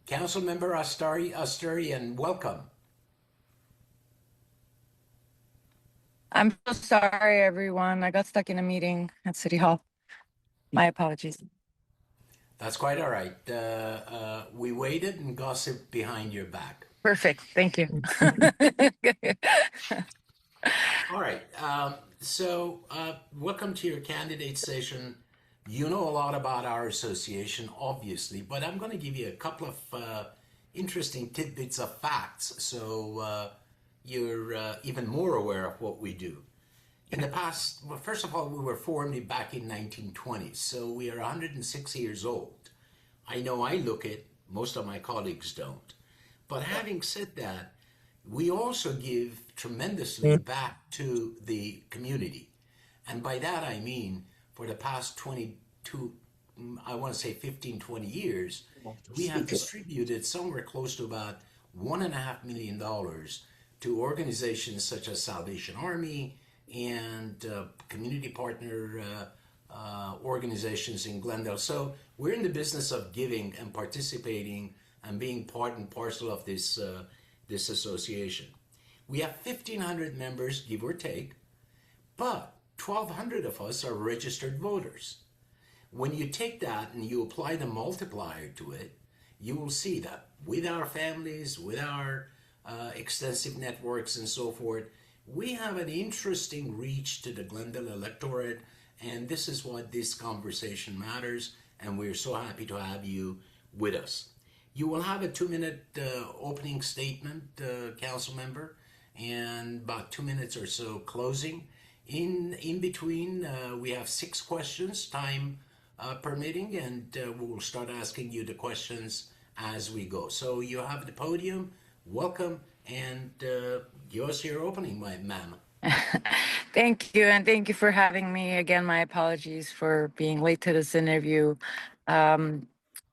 Councilmember Asatryan, welcome. I'm so sorry, everyone. I got stuck in a meeting at City Hall. My apologies. That's quite all right. We waited and gossiped behind your back. Perfect. Thank you. All right. Welcome to your candidate session. You know a lot about our association, obviously, but I'm going to give you a couple of interesting tidbits of facts so you're even more aware of what we do. In the past, well, first of all, we were formed back in 1920, so we are 106 years old. I know I look it, most of my colleagues don't. But having said that, we also give tremendously back to the community. And by that I mean, for the past 22, I want to say 15, 20 years, we have distributed somewhere close to about $1.5 million to organizations such as Salvation Army and community partner organizations in Glendale. So we're in the business of giving and participating and being part and parcel of this association. We have 1,500 members, give or take, but 1,200 of us are registered voters. When you take that and you apply the multiplier to it, you will see that with our families, with our extensive networks and so forth, we have an interesting reach to the Glendale electorate, and this is why this conversation matters, and we're so happy to have you with us. You will have a 2-minute opening statement, council member, and about 2 minutes or so closing. In between, we have 6 questions, time permitting, and we will start asking you the questions as we go. So you have the podium. Welcome, and give us your opening, ma'am. Thank you, and thank you for having me. Again, my apologies for being late to this interview.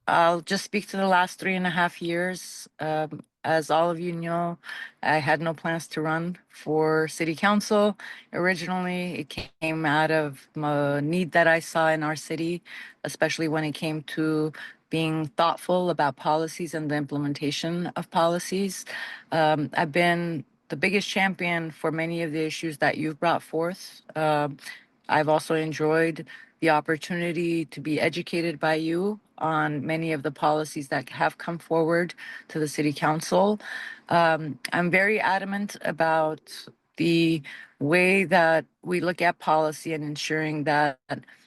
I'll just speak to the last 3.5 years. As all of you know, I had no plans to run for city council. Originally, it came out of a need that I saw in our city, especially when it came to being thoughtful about policies and the implementation of policies. I've been the biggest champion for many of the issues that you've brought forth. I've also enjoyed the opportunity to be educated by you on many of the policies that have come forward to the City Council. I'm very adamant about the way that we look at policy and ensuring that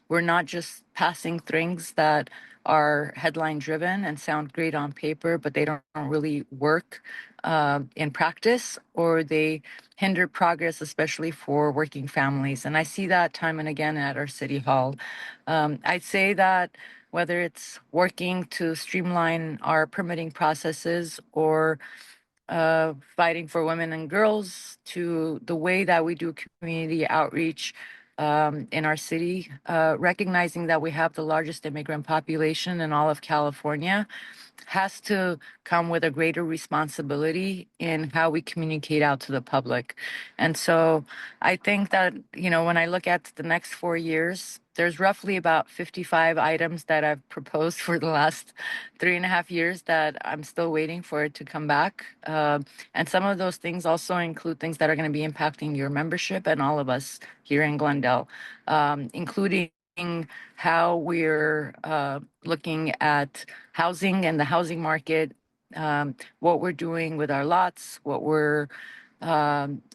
we're not just passing things that are headline driven and sound great on paper, but they don't really work in practice, or they hinder progress, especially for working families. And I see that time and again at our City Hall. I'd say that whether it's working to streamline our permitting processes or fighting for women and girls, to the way that we do community outreach in our city, recognizing that we have the largest immigrant population in all of California, has to come with a greater responsibility in how we communicate out to the public. And so I think that, when I look at the next 4 years, there's roughly about 55 items that I've proposed for the last 3.5 years that I'm still waiting for it to come back. And some of those things also include things that are going to be impacting your membership and all of us here in Glendale, including how we're looking at housing and the housing market, what we're doing with our lots, what we're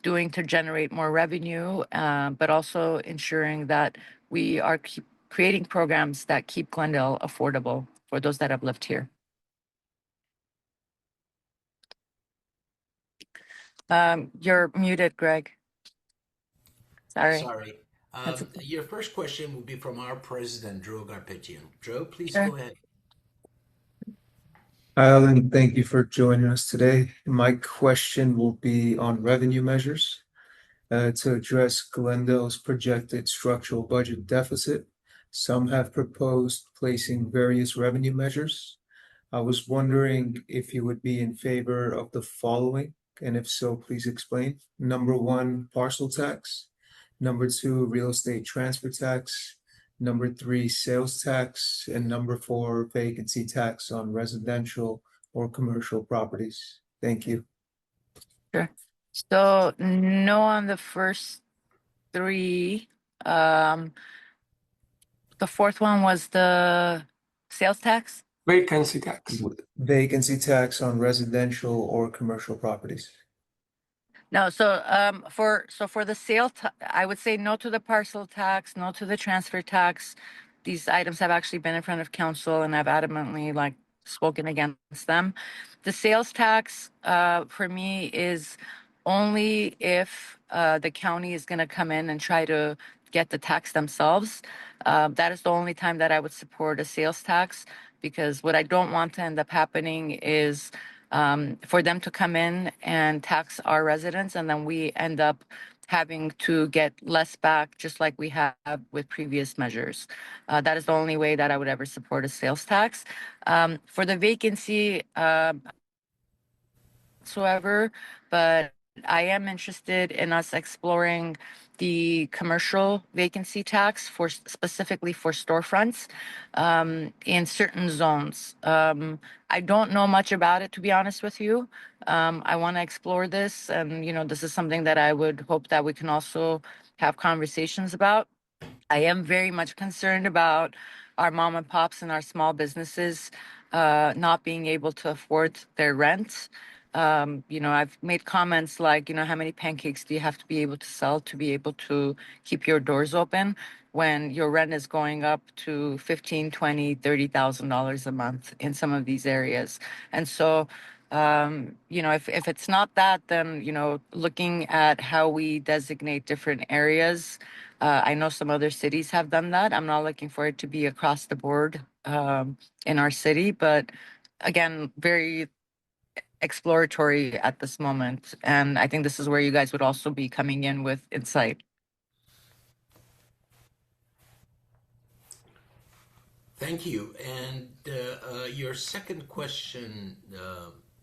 doing to generate more revenue, but also ensuring that we are creating programs that keep Glendale affordable for those that have lived here. You're muted, Greg. Sorry. Your first question will be from our president, Joe Garpetian. Joe, please Sure. go ahead. Hi, Ellen. Thank you for joining us today. My question will be on revenue measures to address Glendale's projected structural budget deficit. Some have proposed placing various revenue measures. I was wondering if you would be in favor of the following, and if so, please explain. Number 1, parcel tax. Number 2, real estate transfer tax. Number 3, sales tax. And number 4, vacancy tax on residential or commercial properties? Thank you. Sure. So no on the first three. The fourth one was the sales tax. Vacancy tax. Vacancy tax on residential or commercial properties. No, so for the I would say no to the parcel tax, no to the transfer tax. These items have actually been in front of council, and I've adamantly like spoken against them. The sales tax, for me, is only if the county is going to come in and try to get the tax themselves. That is the only time that I would support a sales tax, because what I don't want to end up happening is for them to come in and tax our residents, and then we end up having to get less back, just like we have with previous measures. That is the only way that I would ever support a sales tax. For the vacancy, whatsoever, but I am interested in us exploring the commercial vacancy tax for specifically for storefronts in certain zones. I don't know much about it, to be honest with you. I want to explore this, and this is something that I would hope that we can also have conversations about. I am very much concerned about our mom and pops and our small businesses not being able to afford their rent. I've made comments like, how many pancakes do you have to be able to sell to be able to keep your doors open when your rent is going up to $15,000, $20,000, $30,000 a month in some of these areas. And so, if it's not that, then, looking at how we designate different areas. I know some other cities have done that. I'm not looking for it to be across the board in our city, but again, very exploratory at this moment. And I think this is where you guys would also be coming in with insight. Thank you. And your second question,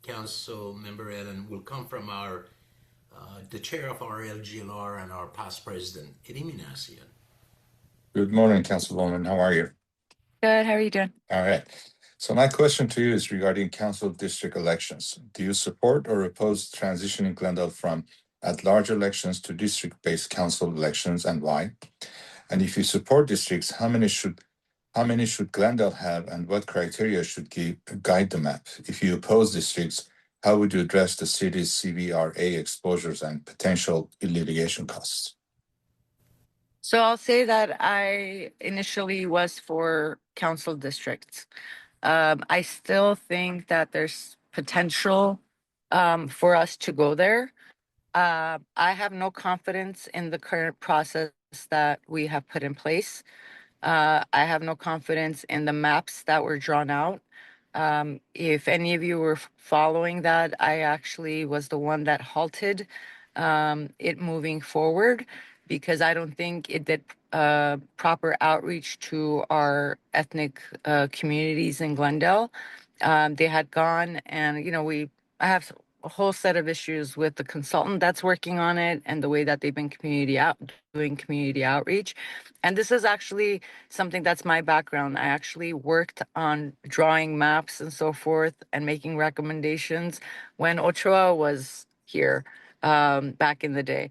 Council Member Ellen, will come from the chair of our LGLR and our past president, Eddie Minasian. Good morning, Councilwoman. How are you? Good. How are you doing? All right. So my question to you is regarding council district elections. Do you support or oppose transitioning Glendale from at-large elections to district-based council elections, and why? And if you support districts, how many should Glendale have, and what criteria should guide the map? If you oppose districts, how would you address the city's CVRA exposures and potential litigation costs? So I'll say that I initially was for council districts. I still think that there's potential for us to go there. I have no confidence in the current process that we have put in place. I have no confidence in the maps that were drawn out. If any of you were following that, I actually was the one that halted it moving forward, because I don't think it did proper outreach to our ethnic communities in Glendale. They had gone, and I have a whole set of issues with the consultant that's working on it and the way that they've been doing community outreach. And this is actually something that's my background. I actually worked on drawing maps and so forth and making recommendations when Ochoa was here back in the day.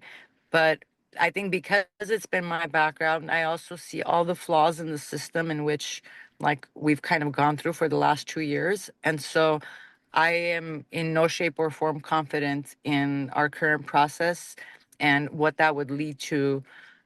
But I think because it's been my background, I also see all the flaws in the system in which we've kind of gone through for the last 2 years. And so I am in no shape or form confident in our current process and what that would lead to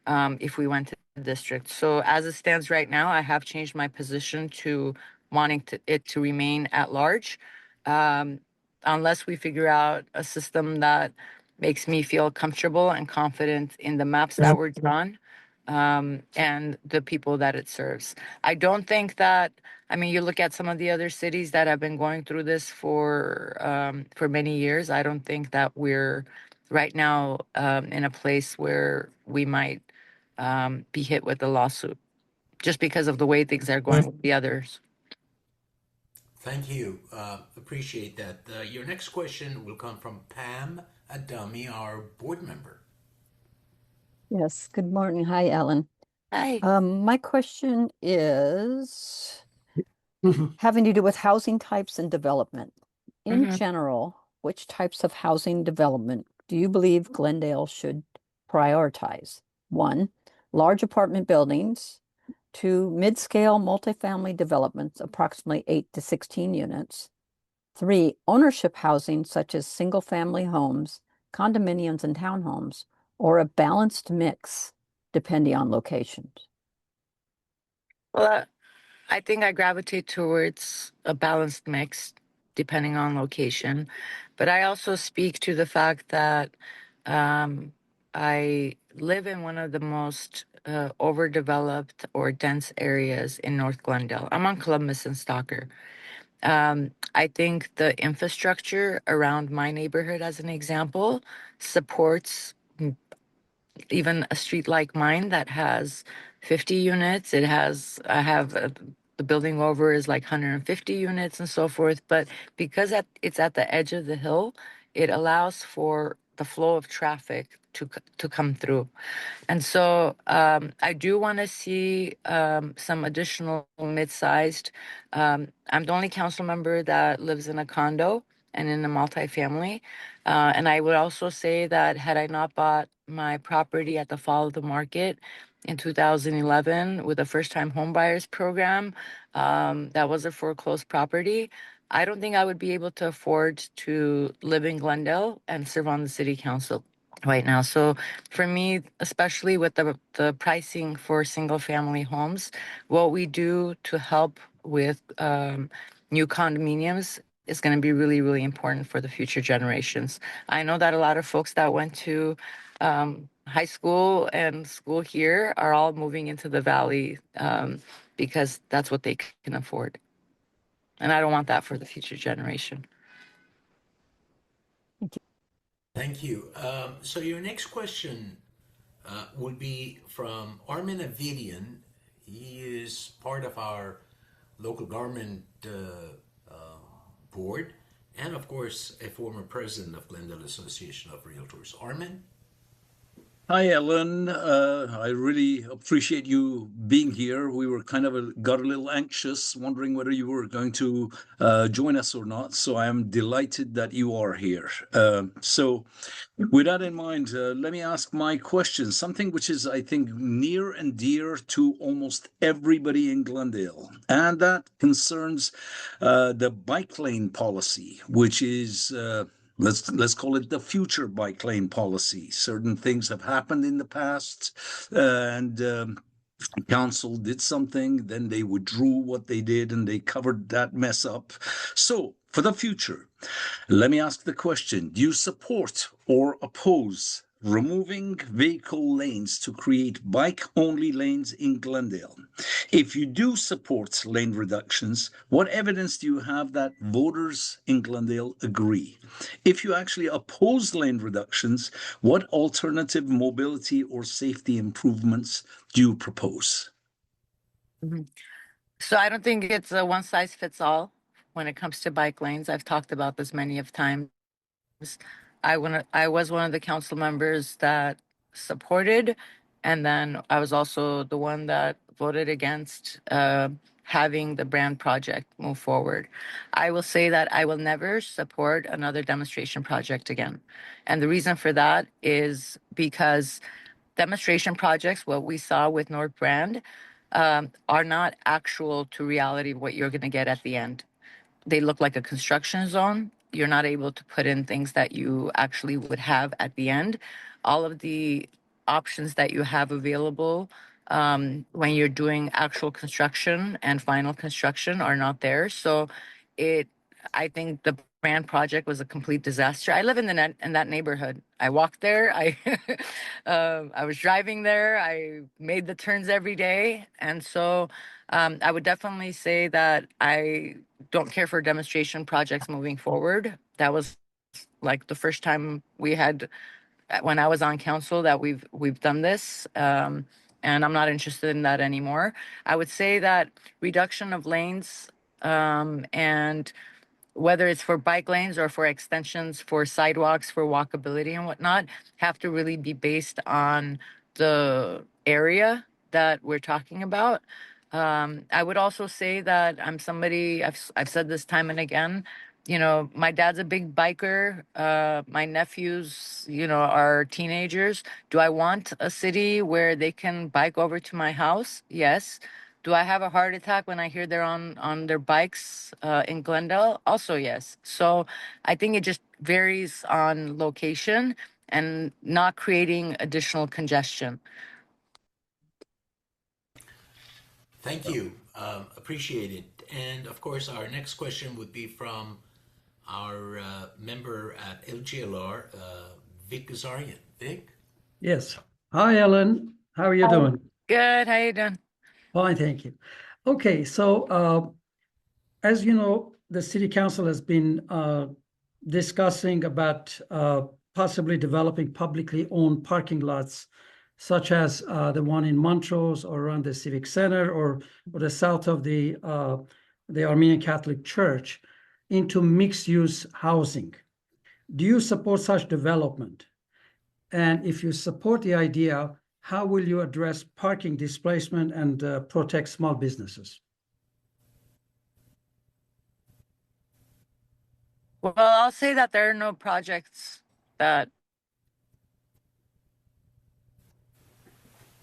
if we went to the district. So as it stands right now, I have changed my position to wanting it to remain at large, unless we figure out a system that makes me feel comfortable and confident in the maps that were drawn and the people that it serves. I don't think that, you look at some of the other cities that have been going through this for many years. I don't think that we're right now in a place where we might be hit with a lawsuit just because of the way things are going with the others. Thank you. Appreciate that. Your next question will come from Pam Adami, our board member. Yes, good morning. Hi, Ellen. Hi. My question is having to do with housing types and development. In general, which types of housing development do you believe Glendale should prioritize? 1, large apartment buildings. 2, mid-scale multifamily developments, approximately 8 to 16 units. 3, ownership housing such as single-family homes, condominiums, and townhomes, or a balanced mix depending on locations. Well, I think I gravitate towards a balanced mix depending on location. But I also speak to the fact that I live in one of the most overdeveloped or dense areas in North Glendale. I'm on Columbus and Stalker. I think the infrastructure around my neighborhood, as an example, supports even a street like mine that has 50 units. I have the building over is like 150 units and so forth. But because it's at the edge of the hill, it allows for the flow of traffic to come through. And so I do want to see some additional mid-sized. I'm the only council member that lives in a condo and in a multifamily. And I would also say that had I not bought my property at the fall of the market in 2011 with a first-time home buyers program, that was a foreclosed property, I don't think I would be able to afford to live in Glendale and serve on the city council right now. So for me, especially with the pricing for single family homes, what we do to help with new condominiums is going to be really, really important for the future generations. I know that a lot of folks that went to high school and school here are all moving into the valley because that's what they can afford. And I don't want that for the future generation. Thank you. So your next question will be from Armin Avidian. He is part of our local government board, and of course, a former president of Glendale Association of Realtors. Armin? Hi, Ellen. I really appreciate you being here. We were got a little anxious, wondering whether you were going to join us or not. So I am delighted that you are here. So with that in mind, let me ask my question, something which is, I think, near and dear to almost everybody in Glendale, and that concerns the bike lane policy, which is let's call it the future bike lane policy. Certain things have happened in the past, and council did something, then they withdrew what they did, and they covered that mess up. So for the future, let me ask the question: do you support or oppose removing vehicle lanes to create bike-only lanes in Glendale? If you do support lane reductions, what evidence do you have that voters in Glendale agree? If you actually oppose lane reductions, what alternative mobility or safety improvements do you propose? Mhm. So I don't think it's a one size fits all when it comes to bike lanes. I've talked about this many of times. I was one of the council members that supported, and then I was also the one that voted against having the brand project move forward. I will say that I will never support another demonstration project again. And the reason for that is because demonstration projects, what we saw with North Brand, are not actual to reality what you're going to get at the end. They look like a construction zone. You're not able to put in things that you actually would have at the end. All of the options that you have available when you're doing actual construction and final construction are not there. So I think the brand project was a complete disaster. I live in that neighborhood. I walked there. I was driving there. I made the turns every day, and so I would definitely say that I don't care for demonstration projects moving forward. That was like the first time we had when I was on council that we've done this. And I'm not interested in that anymore. I would say that reduction of lanes and whether it's for bike lanes or for extensions, for sidewalks, for walkability and whatnot, have to really be based on the area that we're talking about. I would also say that I'm somebody, I've said this time and again, my dad's a big biker. My nephews, are teenagers. Do I want a city where they can bike over to my house? Yes. Do I have a heart attack when I hear they're on their bikes in Glendale? Also, yes. So I think it just varies on location and not creating additional congestion. Thank you. Appreciate it. And of course, our next question would be from our member at LGLR, Vic Gazarian. Vic? Yes. Hi, Ellen. How are you doing? Good. How you doing? Fine, thank you. Okay, so as you know, the city council has been discussing about possibly developing publicly owned parking lots, such as the one in Montrose or around the Civic Center or the south of the Armenian Catholic Church, into mixed-use housing. Do you support such development? And if you support the idea, how will you address parking displacement and protect small businesses? Well, I'll say that there are no projects that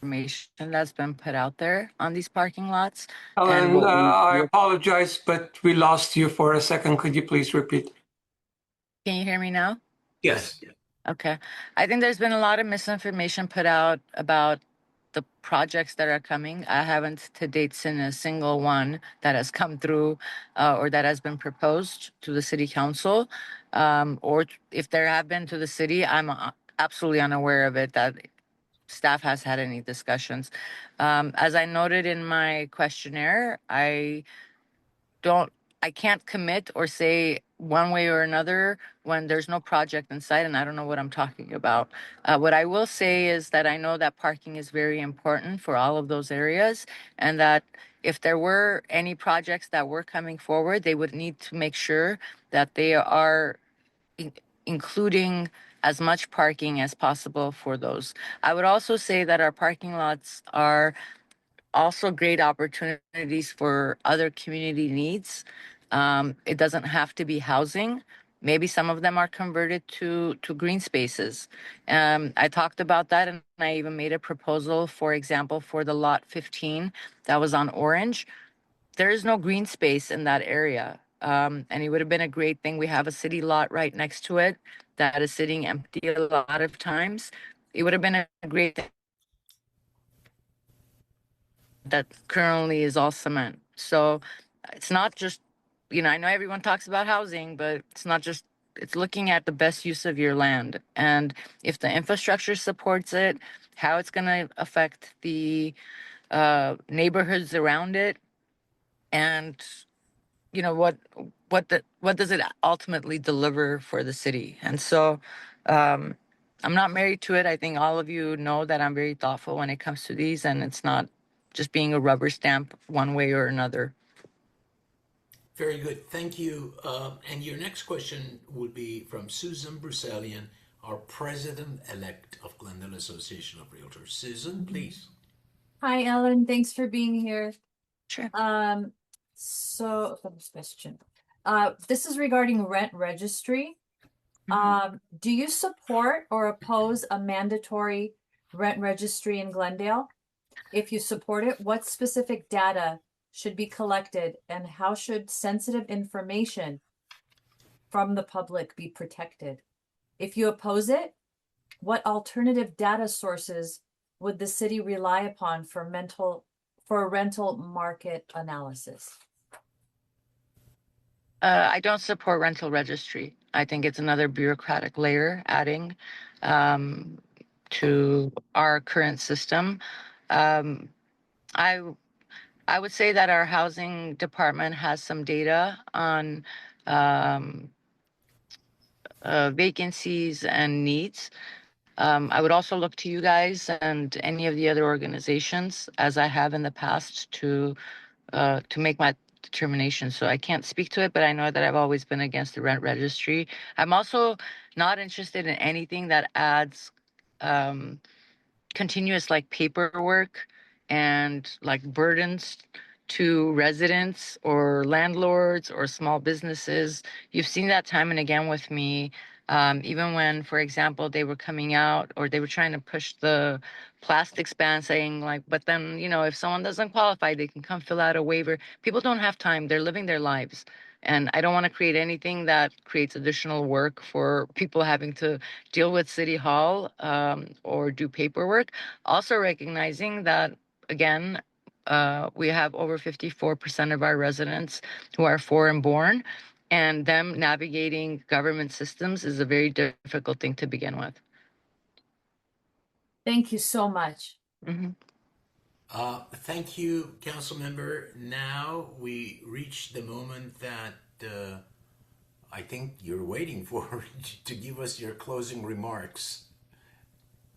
information that's been put out there on these parking lots. Ellen, I apologize, but we lost you for a second. Could you please repeat? Can you hear me now? Yes. Okay. I think there's been a lot of misinformation put out about the projects that are coming. I haven't to date seen a single one that has come through or that has been proposed to the city council. Or if there have been to the city, I'm absolutely unaware of it, that staff has had any discussions. As I noted in my questionnaire, I can't commit or say one way or another when there's no project in sight and I don't know what I'm talking about. What I will say is that I know that parking is very important for all of those areas, and that if there were any projects that were coming forward, they would need to make sure that they are including as much parking as possible for those. I would also say that our parking lots are also great opportunities for other community needs. It doesn't have to be housing. Maybe some of them are converted to green spaces. I talked about that, and I even made a proposal, for example, for the lot 15 that was on Orange. There is no green space in that area. And it would have been a great thing. We have a city lot right next to it that is sitting empty a lot of times. It would have been a great thing that currently is all cement. So it's not just, I know everyone talks about housing, but it's not just, it's looking at the best use of your land. And if the infrastructure supports it, how it's going to affect the neighborhoods around it, and what does it ultimately deliver for the city. And so I'm not married to it. I think all of you know that I'm very thoughtful when it comes to these, and it's not just being a rubber stamp one way or another. Very good. Thank you. And your next question would be from Susan Bruselian, our president-elect of Glendale Association of REALTORS. Susan, please. Hi, Ellen. Thanks for being here. Sure. So first question. This is regarding rent registry. Do you support or oppose a mandatory rent registry in Glendale? If you support it, what specific data should be collected and how should sensitive information from the public be protected? If you oppose it, what alternative data sources would the city rely upon for rental market analysis? I don't support rental registry. I think it's another bureaucratic layer adding to our current system. I would say that our housing department has some data on vacancies and needs. I would also look to you guys and any of the other organizations, as I have in the past, to make my determination. So I can't speak to it, but I know that I've always been against the rent registry. I'm also not interested in anything that adds continuous paperwork and burdens to residents or landlords or small businesses. You've seen that time and again with me. Even when, for example, they were coming out or they were trying to push the plastics ban, saying like, but then, you know, if someone doesn't qualify, they can come fill out a waiver. People don't have time. They're living their lives. And I don't want to create anything that creates additional work for people having to deal with City Hall or do paperwork. Also recognizing that, again, we have over 54% of our residents who are foreign born, and them navigating government systems is a very difficult thing to begin with. Thank you so much. Mm-hmm. Thank you, Council Member. Now we reach the moment that I think you're waiting for to give us your closing remarks.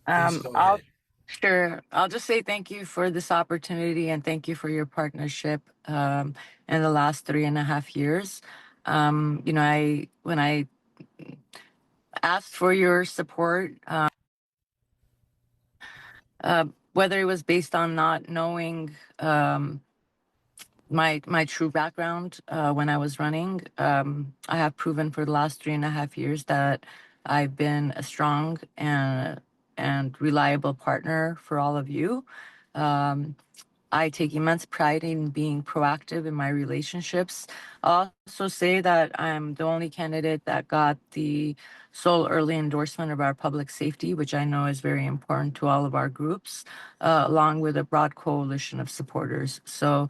Please go ahead. Sure. I'll just say thank you for this opportunity and thank you for your partnership in the last 3.5 years. You know, when I asked for your support, whether it was based on not knowing my true background when I was running, I have proven for the last 3.5 years that I've been a strong and reliable partner for all of you. I take immense pride in being proactive in my relationships. I'll also say that I'm the only candidate that got the sole early endorsement of our public safety, which I know is very important to all of our groups, along with a broad coalition of supporters. So,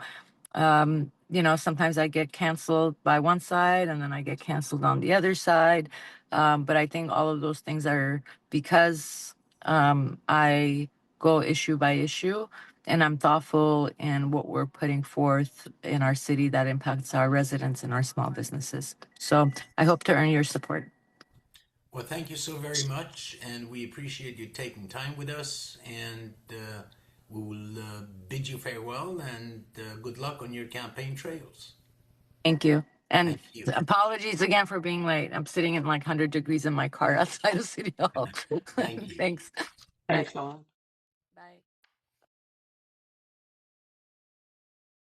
you know, sometimes I get canceled by one side and then I get canceled on the other side. But I think all of those things are because I go issue by issue and I'm thoughtful in what we're putting forth in our city that impacts our residents and our small businesses. So I hope to earn your support. Well, thank you so very much, and we appreciate you taking time with us, and we will bid you farewell and good luck on your campaign trails. Thank you. And Thank you. apologies again for being late. I'm sitting in like 100 degrees in my car outside of City Hall. Thank you. Thanks. Thanks, Ellen.